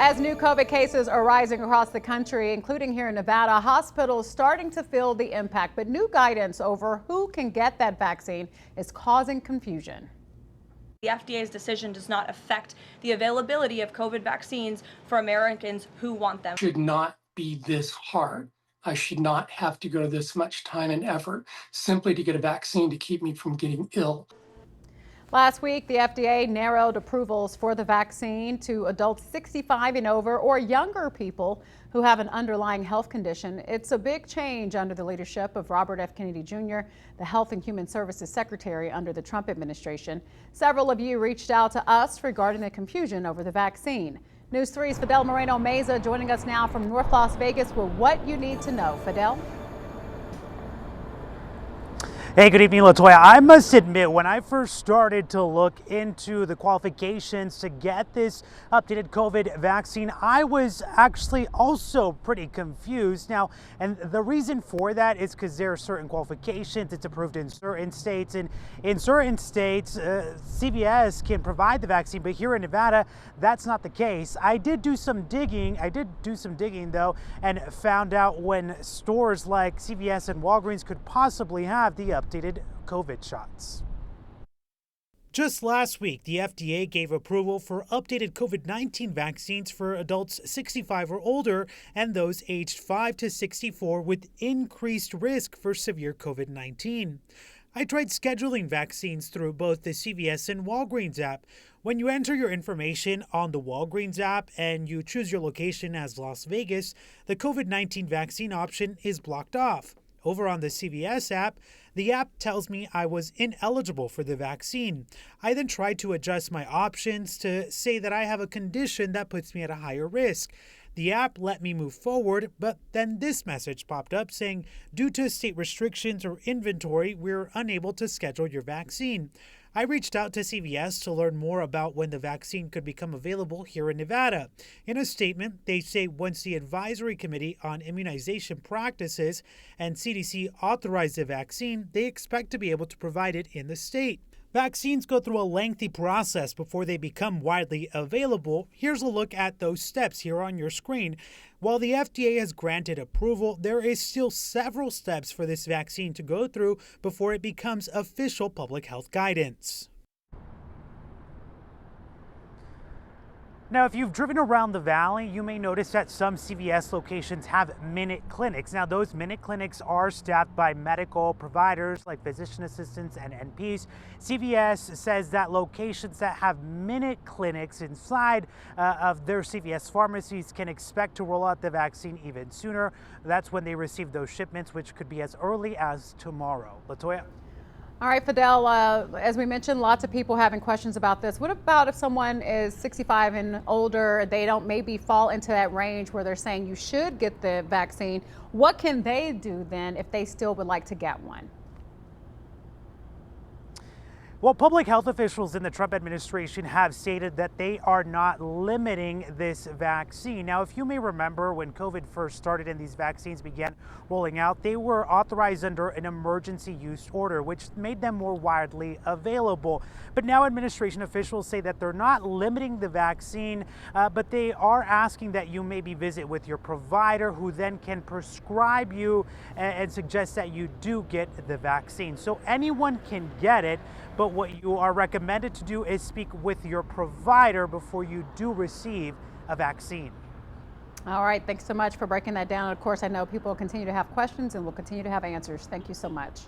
As new COVID cases are rising across the country, including here in Nevada, hospitals starting to feel the impact. But new guidance over who can get that vaccine is causing confusion. The FDA's decision does not affect the availability of COVID vaccines for Americans who want them. It should not be this hard. I should not have to go to this much time and effort simply to get a vaccine to keep me from getting ill. Last week, the FDA narrowed approvals for the vaccine to adults 65 and over or younger people who have an underlying health condition. It's a big change under the leadership of Robert F. Kennedy Jr., the Health and Human Services Secretary under the Trump administration. Several of you reached out to us regarding the confusion over the vaccine. News 3's Fidel Moreno-Meza joining us now from North Las Vegas with what you need to know. Fidel? Hey, good evening, Latoya. I must admit, when I first started to look into the qualifications to get this updated COVID vaccine, I was actually also pretty confused. Now, and the reason for that is because there are certain qualifications. It's approved in certain states, and in certain states, CVS can provide the vaccine, but here in Nevada, that's not the case. I did do some digging though, and found out when stores like CVS and Walgreens could possibly have the updated COVID shots. Just last week, the FDA gave approval for updated COVID-19 vaccines for adults 65 or older and those aged 5 to 64 with increased risk for severe COVID-19. I tried scheduling vaccines through both the CVS and Walgreens app. When you enter your information on the Walgreens app and you choose your location as Las Vegas, the COVID-19 vaccine option is blocked off. Over on the CVS app, the app tells me I was ineligible for the vaccine. I then tried to adjust my options to say that I have a condition that puts me at a higher risk. The app let me move forward, but then this message popped up saying, due to state restrictions or inventory, we're unable to schedule your vaccine. I reached out to CVS to learn more about when the vaccine could become available here in Nevada. In a statement, they say once the Advisory Committee on Immunization Practices and CDC authorize the vaccine, they expect to be able to provide it in the state. Vaccines go through a lengthy process before they become widely available. Here's a look at those steps here on your screen. While the FDA has granted approval, there is still several steps for this vaccine to go through before it becomes official public health guidance. Now, if you've driven around the valley, you may notice that some CVS locations have minute clinics. Now, those minute clinics are staffed by medical providers like physician assistants and NPs. CVS says that locations that have minute clinics inside of their CVS pharmacies can expect to roll out the vaccine even sooner. That's when they receive those shipments, which could be as early as tomorrow. Latoya? All right, Fidel, as we mentioned, lots of people having questions about this. What about if someone is 65 and older, they don't maybe fall into that range where they're saying you should get the vaccine? What can they do then if they still would like to get one? Well, public health officials in the Trump administration have stated that they are not limiting this vaccine. Now, if you may remember when COVID first started and these vaccines began rolling out, they were authorized under an emergency use order, which made them more widely available. But now administration officials say that they're not limiting the vaccine, but they are asking that you maybe visit with your provider who then can prescribe you and suggest that you do get the vaccine. So anyone can get it, but what you are recommended to do is speak with your provider before you do receive a vaccine. All right, thanks so much for breaking that down. Of course, I know people continue to have questions and will continue to have answers. Thank you so much.